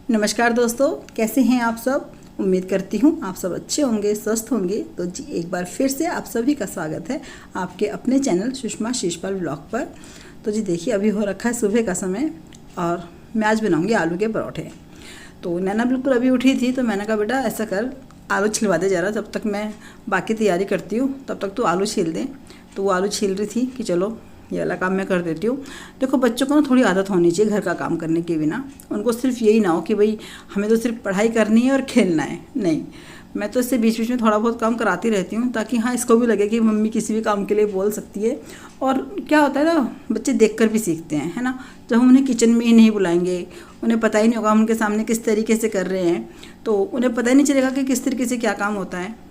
नमस्कार दोस्तों, कैसे हैं आप सब। उम्मीद करती हूँ आप सब अच्छे होंगे, स्वस्थ होंगे। तो जी एक बार फिर से आप सभी का स्वागत है आपके अपने चैनल सुषमा शीशपाल ब्लॉग पर। तो जी देखिए, अभी हो रखा है सुबह का समय और मैं आज बनाऊँगी आलू के परोठे। तो नैना बिल्कुल अभी उठी थी, तो मैंने कहा बेटा ऐसा कर, आलू छिलवा दे ज़रा, जब तक मैं बाकी तैयारी करती हूँ तब तक तू आलू छील दे। तो वो आलू छील रही थी कि चलो ये वाला काम मैं कर देती हूँ। देखो, बच्चों को ना थोड़ी आदत होनी चाहिए घर का काम करने के बिना। उनको सिर्फ यही ना हो कि भाई हमें तो सिर्फ पढ़ाई करनी है और खेलना है। नहीं, मैं तो इससे बीच बीच में थोड़ा बहुत काम कराती रहती हूँ, ताकि हाँ इसको भी लगे कि मम्मी किसी भी काम के लिए बोल सकती है। और क्या होता है ना, बच्चे देख कर भी सीखते हैं, है ना। जब हम उन्हें किचन में ही नहीं बुलाएंगे, उन्हें पता ही नहीं होगा हम उनके सामने किस तरीके से कर रहे हैं, तो उन्हें पता ही नहीं चलेगा कि किस तरीके से क्या काम होता है।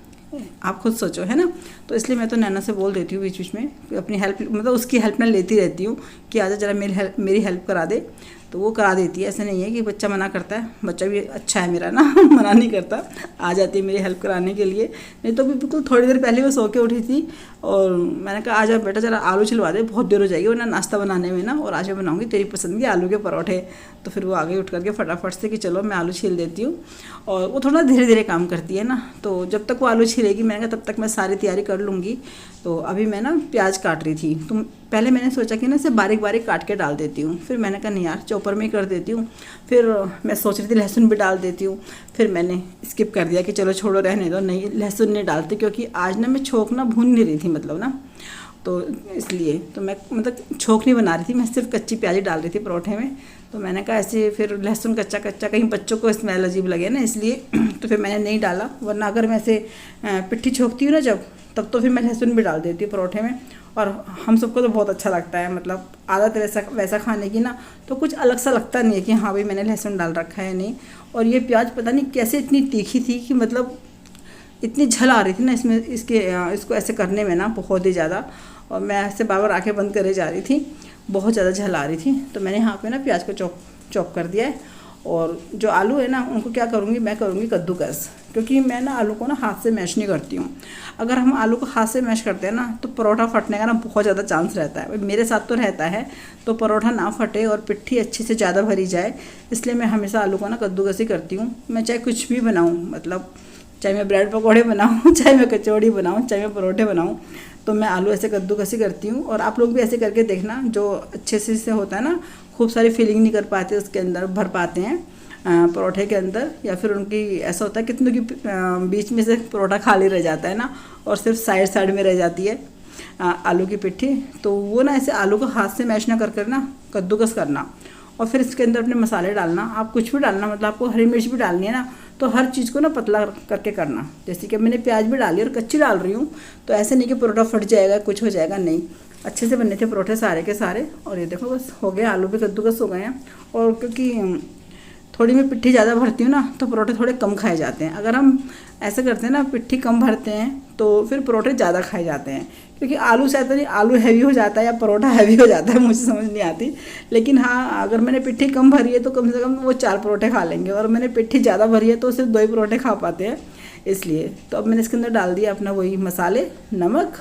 आप खुद सोचो, है ना। तो इसलिए मैं तो नैना से बोल देती हूँ बीच बीच में, अपनी हेल्प मतलब उसकी हेल्प मैं लेती रहती हूँ कि आजा जरा मेरी हेल्प करा दे। तो वो करा देती है। ऐसा नहीं है कि बच्चा मना करता है, बच्चा भी अच्छा है मेरा ना मना नहीं करता, आ जाती है मेरी हेल्प कराने के लिए। नहीं तो भी बिल्कुल थोड़ी देर पहले वो सो के उठी थी और मैंने कहा आजा बेटा जरा आलू छिलवा दे, बहुत देर हो जाएगी वरना नाश्ता बनाने में ना, और आज मैं बनाऊँगी तेरी पसंद के आलू के परोठे। तो फिर वो आगे उठ करके फटाफट से कि चलो मैं आलू छील देती हूँ। और वो थोड़ा धीरे धीरे काम करती है ना, तो जब तक वो आलू छिलेगी मैंने कहा तब तक मैं सारी तैयारी कर लूँगी। तो अभी मैं ना प्याज काट रही थी, तो पहले मैंने सोचा कि ना इसे बारीक बारीक काट के डाल देती हूँ। फिर मैंने कहा नहीं यार, चॉपर में ही कर देती हूँ। फिर मैं सोच रही थी लहसुन भी डाल देती हूँ, फिर मैंने स्किप कर दिया कि चलो छोड़ो रहने दो, नहीं लहसुन नहीं डालती, क्योंकि आज ना मैं छोंक ना भून नहीं रही थी मतलब ना, तो इसलिए तो मैं मतलब छोंक नहीं बना रही थी, मैं सिर्फ कच्ची प्याज डाल रही थी परोठे में। तो मैंने कहा ऐसे फिर लहसुन कच्चा कच्चा कहीं बच्चों को स्मेल अजीब लगे ना, इसलिए तो फिर मैंने नहीं डाला। वरना अगर मैं ऐसे पिट्ठी छोंकती हूँ ना जब, तब तो फिर मैं लहसुन भी डाल देती हूँ परोठे में। और हम सबको तो बहुत अच्छा लगता है, मतलब आदत वैसा खाने की ना, तो कुछ अलग सा लगता नहीं है कि हाँ भाई मैंने लहसुन डाल रखा है नहीं। और ये प्याज पता नहीं कैसे इतनी तीखी थी कि मतलब इतनी झल आ रही थी ना इसमें, इसको ऐसे करने में ना बहुत ही ज़्यादा। और मैं ऐसे बार बार आँखें बंद करे जा रही थी, बहुत ज़्यादा झल आ रही थी। तो मैंने यहाँ पे ना प्याज को चॉप कर दिया है। और जो आलू है ना उनको क्या करूँगी, मैं करूँगी कद्दूकस, क्योंकि मैं ना आलू को ना हाथ से मैश नहीं करती हूँ। अगर हम आलू को हाथ से मैश करते हैं ना तो परोठा फटने का ना बहुत ज़्यादा चांस रहता है, मेरे साथ तो रहता है। तो परोठा ना फटे और पिट्ठी अच्छे से ज़्यादा भरी जाए, इसलिए मैं हमेशा आलू को ना कद्दूकस ही करती हूँ। मैं चाहे कुछ भी बनाऊँ, मतलब चाहे मैं ब्रेड पकौड़े बनाऊँ, चाहे मैं कचौड़ी बनाऊँ, चाहे मैं परोठे बनाऊँ, तो मैं आलू ऐसे कद्दूकस ही करती हूँ। और आप लोग भी ऐसे करके देखना, जो अच्छे से होता है ना, खूब सारी फीलिंग नहीं कर पाते उसके अंदर, भर पाते हैं परोठे के अंदर, या फिर उनकी ऐसा होता है कितनों की बीच में से परोठा खाली रह जाता है ना, और सिर्फ साइड में रह जाती है आलू की पिट्ठी। तो वो ना ऐसे आलू को हाथ से मैश ना कर ना कद्दूकस करना, और फिर इसके अंदर अपने मसाले डालना। आप कुछ भी डालना, मतलब आपको हरी मिर्च भी डालनी है ना, तो हर चीज़ को ना पतला करके करना। जैसे कि मैंने प्याज भी डाली और कच्ची डाल रही हूँ, तो ऐसे नहीं कि परोठा फट जाएगा, कुछ हो जाएगा, नहीं। अच्छे से बनने थे परोठे सारे के सारे। और ये देखो बस हो गया, आलू भी कद्दूकस हो गए हैं। और क्योंकि थोड़ी मैं पिट्ठी ज़्यादा भरती हूँ ना, तो परोठे थोड़े कम खाए जाते हैं। अगर हम ऐसे करते हैं ना, पिट्ठी कम भरते हैं, तो फिर परोठे ज़्यादा खाए जाते हैं। क्योंकि आलू से तो नहीं, आलू हैवी हो जाता है या परोठा हैवी हो जाता है, मुझे समझ नहीं आती। लेकिन हाँ, अगर मैंने पिट्ठी कम भरी है तो कम से कम वो 4 परोठे खा लेंगे, और मैंने पिट्ठी ज़्यादा भरी है तो सिर्फ 2 ही परोठे खा पाते हैं, इसलिए। तो अब मैंने इसके अंदर डाल दिया अपना वही मसाले, नमक,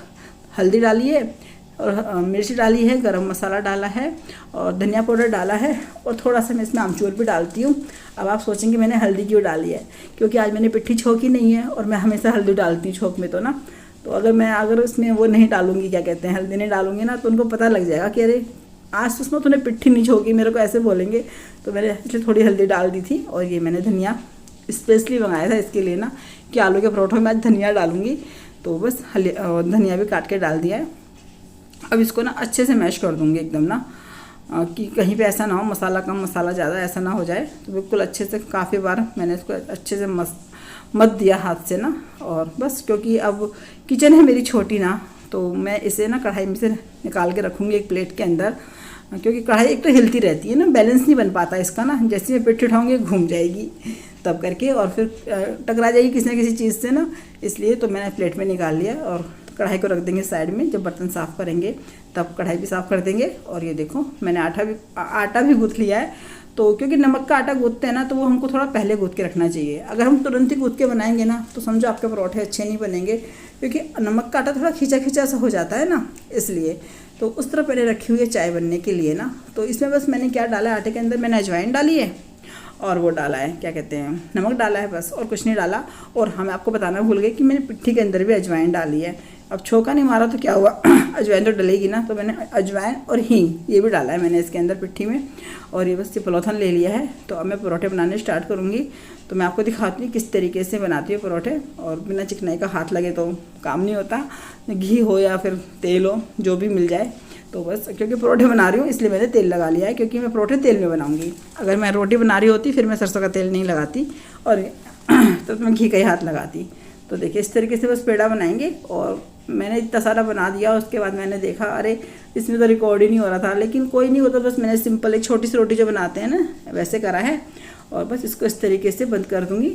हल्दी डाली है, और मिर्च डाली है, गरम मसाला डाला है, और धनिया पाउडर डाला है, और थोड़ा सा मैं इसमें आमचूर भी डालती हूँ। अब आप सोचेंगे मैंने हल्दी क्यों डाली है, क्योंकि आज मैंने पिट्ठी छोंकी नहीं है, और मैं हमेशा हल्दी डालती हूँ छोंक में तो ना। तो अगर इसमें वो नहीं डालूंगी, क्या कहते हैं, हल्दी नहीं डालूंगी ना, तो उनको पता लग जाएगा कि अरे आज तो उसमें तूने पिट्ठी नहीं छोंकी, मेरे को ऐसे बोलेंगे। तो मैंने इसलिए थोड़ी हल्दी डाल दी थी। और ये मैंने धनिया स्पेशली मंगाया था इसके लिए ना, कि आलू के परोठों में आज धनिया डालूंगी, तो बस धनिया भी काट के डाल दिया है। अब इसको ना अच्छे से मैश कर दूंगी एकदम ना, कि कहीं पे ऐसा ना हो मसाला कम मसाला ज़्यादा ऐसा ना हो जाए। तो बिल्कुल अच्छे से काफ़ी बार मैंने इसको अच्छे से मत दिया हाथ से ना। और बस क्योंकि अब किचन है मेरी छोटी ना, तो मैं इसे ना कढ़ाई में से निकाल के रखूँगी एक प्लेट के अंदर, क्योंकि कढ़ाई एक तो हिलती रहती है ना, बैलेंस नहीं बन पाता इसका ना, जैसे मैं पिट्ठी उठाऊँगी घूम जाएगी तब करके, और फिर टकरा जाएगी किसी न किसी चीज़ से ना, इसलिए तो मैंने प्लेट में निकाल लिया। और कढ़ाई को रख देंगे साइड में, जब बर्तन साफ़ करेंगे तब कढ़ाई भी साफ़ कर देंगे। और ये देखो मैंने आटा भी गूँथ लिया है। तो क्योंकि नमक का आटा गूँथते हैं ना, तो वो हमको थोड़ा पहले गूँथ के रखना चाहिए। अगर हम तुरंत ही गूँथ के बनाएंगे ना, तो समझो आपके परोठे अच्छे नहीं बनेंगे, क्योंकि नमक का आटा थोड़ा खींचा खींचा सा हो जाता है ना, इसलिए। तो उस तरह पहले रखी हुई है चाय बनने के लिए ना। तो इसमें बस मैंने क्या डाला है आटे के अंदर, मैंने अजवाइन डाली है, और वो डाला है, क्या कहते हैं, नमक डाला है, बस और कुछ नहीं डाला। और हाँ, मैं आपको बताना भूल गई कि मैंने पिट्ठी के अंदर भी अजवाइन डाली है। अब छोका नहीं मारा तो क्या हुआ, अजवाइन तो डलेगी ना, तो मैंने अजवाइन और हींग ये भी डाला है मैंने इसके अंदर पिट्ठी में। और ये बस ये पलौथन ले लिया है। तो अब मैं परोठे बनाने स्टार्ट करूँगी। तो मैं आपको दिखाती हूँ किस तरीके से बनाती हूँ परोठे। और बिना चिकनाई का हाथ लगे तो काम नहीं होता, घी हो या फिर तेल हो, जो भी मिल जाए। तो बस क्योंकि परोठे बना रही हूँ इसलिए मैंने तेल लगा लिया है, क्योंकि मैं परोठे तेल में बनाऊँगी। अगर मैं रोटी बना रही होती फिर मैं सरसों का तेल नहीं लगाती और तो मैं घी का ही हाथ लगाती। तो देखिए इस तरीके से बस पेड़ा बनाएंगे। और मैंने इतना सारा बना दिया, उसके बाद मैंने देखा अरे इसमें तो रिकॉर्ड ही नहीं हो रहा था, लेकिन कोई नहीं होता, बस मैंने सिंपल एक छोटी सी रोटी जो बनाते हैं ना वैसे करा है। और बस इसको इस तरीके से बंद कर दूँगी।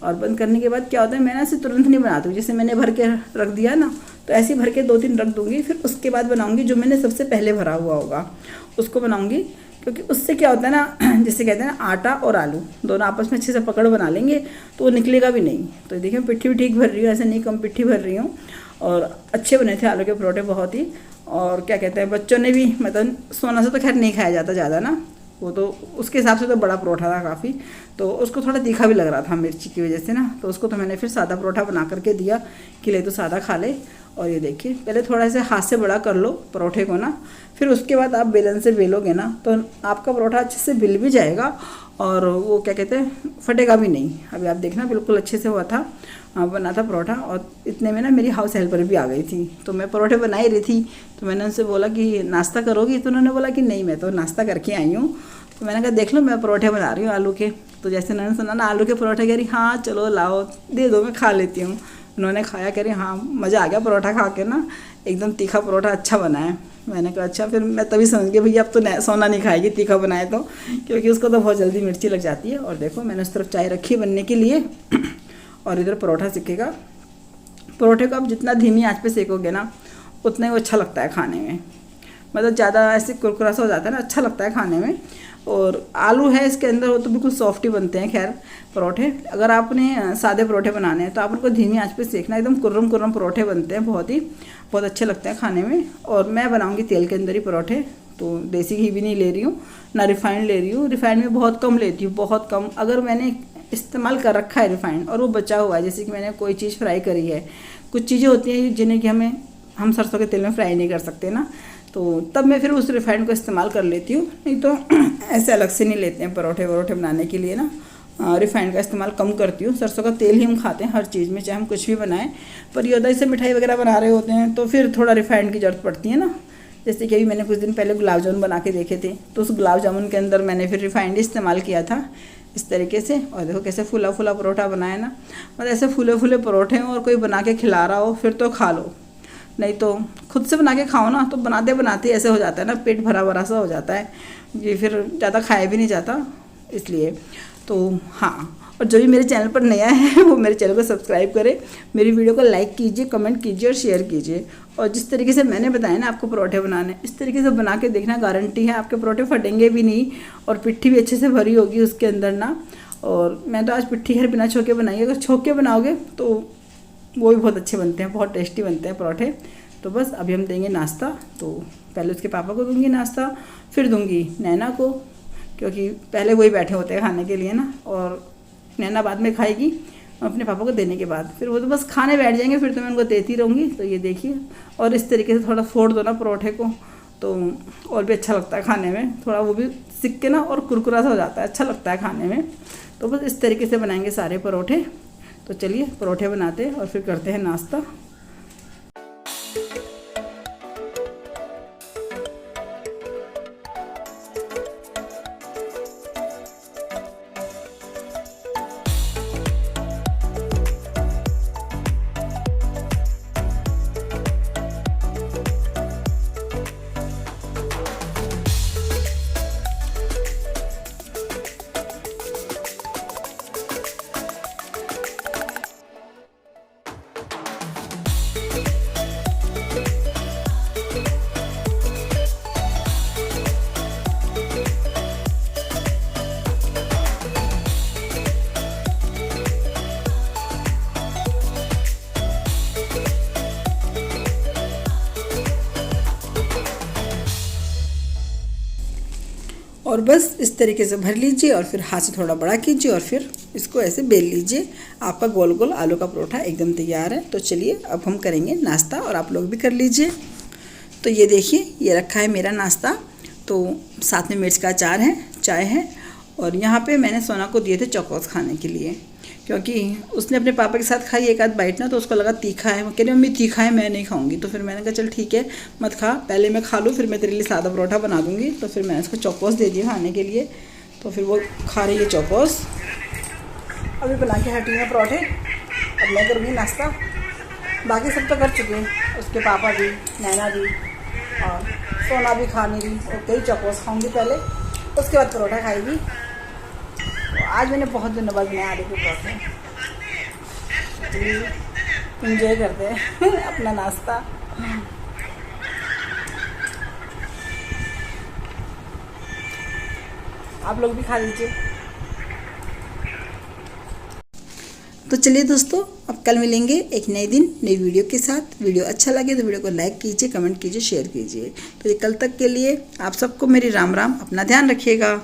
और बंद करने के बाद क्या होता है, मैं ना इसे तुरंत नहीं बनाती हूँ, जैसे मैंने भर के रख दिया ना, तो ऐसे ही भर के 2-3 रख दूँगी। फिर उसके बाद बनाऊँगी जो मैंने सबसे पहले भरा हुआ होगा उसको बनाऊँगी। क्योंकि उससे क्या होता है ना, जैसे कहते हैं ना, आटा और आलू दोनों आपस में अच्छे से पकड़ बना लेंगे तो वो निकलेगा भी नहीं। तो देखिए पिट्ठी भी ठीक भर रही हूँ, ऐसे नहीं कम पिट्ठी भर रही हूँ। और अच्छे बने थे आलू के परोठे बहुत ही। और क्या कहते हैं, बच्चों ने भी, मतलब सोना से तो खैर नहीं खाया जाता ज़्यादा ना, वो तो उसके हिसाब से तो बड़ा परोठा था काफ़ी, तो उसको थोड़ा तीखा भी लग रहा था मिर्ची की वजह से ना। तो उसको तो मैंने फिर सादा परोठा बना करके दिया कि ले तो सादा खा ले। और ये देखिए पहले थोड़ा सा हाथ से बड़ा कर लो परोठे को ना, फिर उसके बाद आप बेलन से बेलोगे ना तो आपका परोठा अच्छे से बिल भी जाएगा और वो क्या कहते हैं, फटेगा भी नहीं। अभी आप देखना बिल्कुल अच्छे से हुआ था, बना था परोठा। और इतने में ना मेरी हाउस हेल्पर भी आ गई थी, तो मैं परोठे बना ही रही थी। तो मैंने उनसे बोला कि नाश्ता करोगी, तो उन्होंने बोला कि नहीं मैं तो नाश्ता करके आई हूँ। तो मैंने कहा देख लो मैं परोठे बना रही हूँ आलू के। तो जैसे उन्होंने सुना ना आलू के परोठे, कह रही हाँ चलो लाओ दे दो मैं खा लेती हूँ। उन्होंने खाया, कह रही हाँ मज़ा आ गया परोठा खा के ना, एकदम तीखा परोठा अच्छा बना है। मैंने कहा अच्छा। फिर मैं तभी समझ गई भैया अब तो सोना नहीं खाएगी तीखा बनाए तो, क्योंकि उसको तो बहुत जल्दी मिर्ची लग जाती है। और देखो मैंने उस तरफ चाय रखी बनने के लिए और इधर परोठा सेकेगा। परोठे को आप जितना धीमी आंच पे सेकोगे ना उतना ही वो अच्छा लगता है खाने में, मतलब ज़्यादा ऐसे कुरकुरा सा हो जाता है ना, अच्छा लगता है खाने में। और आलू है इसके अंदर, वो तो बिल्कुल सॉफ्ट ही बनते हैं खैर परोठे। अगर आपने सादे परोठे बनाने हैं तो आप उनको धीमी आंच पे सेकना, एकदम कुर्रम कुर्रम परोठे बनते हैं, बहुत अच्छे लगते हैं खाने में। और मैं बनाऊंगी तेल के अंदर ही परोठे, तो देसी घी भी नहीं ले रही हूँ ना रिफाइंड ले रही हूँ। रिफाइंड में बहुत कम लेती हूँ, बहुत कम। अगर मैंने इस्तेमाल कर रखा है रिफाइंड और वो बचा हुआ है, जैसे कि मैंने कोई चीज़ फ्राई करी है, कुछ चीज़ें होती हैं जिन्हें कि हम सरसों के तेल में फ्राई नहीं कर सकते ना, तो तब मैं फिर उस रिफाइंड को इस्तेमाल कर लेती हूँ। नहीं तो ऐसे अलग से नहीं लेते हैं परोठे वरोठे बनाने के लिए ना, रिफाइंड का इस्तेमाल कम करती हूँ। सरसों का तेल ही हम खाते हैं हर चीज़ में, चाहे हम कुछ भी बनाएं। पर ये होता है, जैसे मिठाई वगैरह बना रहे होते हैं तो फिर थोड़ा रिफाइंड की ज़रूरत पड़ती है ना। जैसे कि अभी मैंने कुछ दिन पहले गुलाब जामुन बना के देखे थे, तो उस गुलाब जामुन के अंदर मैंने फिर रिफाइंड इस्तेमाल किया था इस तरीके से। और देखो कैसे फूला फूला परोठा बनाया ना, मतलब ऐसे फूले फूले परोठे हों और कोई बना के खिला रहा हो फिर तो खा लो, नहीं तो खुद से बना के खाओ ना, तो बनाते बनाते ऐसे हो जाता है ना, पेट भरा भरा सा हो जाता है, ये फिर ज़्यादा खाया भी नहीं जाता इसलिए। तो हाँ, और जो भी मेरे चैनल पर नया है वो मेरे चैनल को सब्सक्राइब करे, मेरी वीडियो को लाइक कीजिए, कमेंट कीजिए और शेयर कीजिए। और जिस तरीके से मैंने बताया ना आपको परोठे बनाने, इस तरीके से बना के देखना, गारंटी है आपके परोठे फटेंगे भी नहीं और पिट्ठी भी अच्छे से भरी होगी उसके अंदर ना। और मैं तो आज पिट्ठी खैर बिना छोके बनाई, अगर छोके बनाओगे तो वो भी बहुत अच्छे बनते हैं, बहुत टेस्टी बनते हैं परोठे। तो बस अभी हम देंगे नाश्ता। तो पहले उसके पापा को दूंगी नाश्ता, फिर दूंगी नैना को, क्योंकि पहले वही बैठे होते हैं खाने के लिए ना, और नैना बाद में खाएगी अपने पापा को देने के बाद, फिर वो तो बस खाने बैठ जाएंगे, फिर तो मैं उनको देती रहूँगी। तो ये देखिए, और इस तरीके से थोड़ा फोड़ दो ना परोठे को तो और भी अच्छा लगता है खाने में, थोड़ा वो भी सिक के ना और कुरकुरा सा हो जाता है, अच्छा लगता है खाने में। तो बस इस तरीके से बनाएंगे सारे परोठे। तो चलिए परोठे बनाते हैं और फिर करते हैं नाश्ता। और बस इस तरीके से भर लीजिए और फिर हाथ से थोड़ा बड़ा कीजिए और फिर इसको ऐसे बेल लीजिए। आपका गोल गोल आलू का परोठा एकदम तैयार है। तो चलिए अब हम करेंगे नाश्ता और आप लोग भी कर लीजिए। तो ये देखिए, ये रखा है मेरा नाश्ता। तो साथ में मिर्च का अचार है, चाय है, और यहाँ पे मैंने सोना को दिए थे चौकोस खाने के लिए, क्योंकि उसने अपने पापा के साथ खाई एक आध बाइट ना, तो उसको लगा तीखा है। वो कह रही मम्मी तीखा है, मैं नहीं खाऊंगी। तो फिर मैंने कहा चल ठीक है मत खा, पहले मैं खा लूँ, फिर मैं तेरे लिए सादा परोठा बना दूँगी। तो फिर मैंने उसको चौकोस दे दिया खाने के लिए। तो फिर वो खा रही है चौकोस। अभी बना के हटी है परोठे, अब मैं करूँगी नाश्ता। बाकी सब तो कर चुके हैं, उसके पापा भी, नैना भी, और सोना भी खा नहीं रही। ओके, चौकोस खाऊंगी पहले, उसके बाद परोठा खाएगी। तो आज मैंने बहुत दिनों बाद बनाया आलू के परोठे। इंजॉय करते हैं अपना नाश्ता। आप लोग भी खा लीजिए। तो चलिए दोस्तों, अब कल मिलेंगे एक नए दिन नई वीडियो के साथ। वीडियो अच्छा लगे तो वीडियो को लाइक कीजिए, कमेंट कीजिए, शेयर कीजिए। तो ये कल तक के लिए आप सबको मेरी राम राम। अपना ध्यान रखिएगा।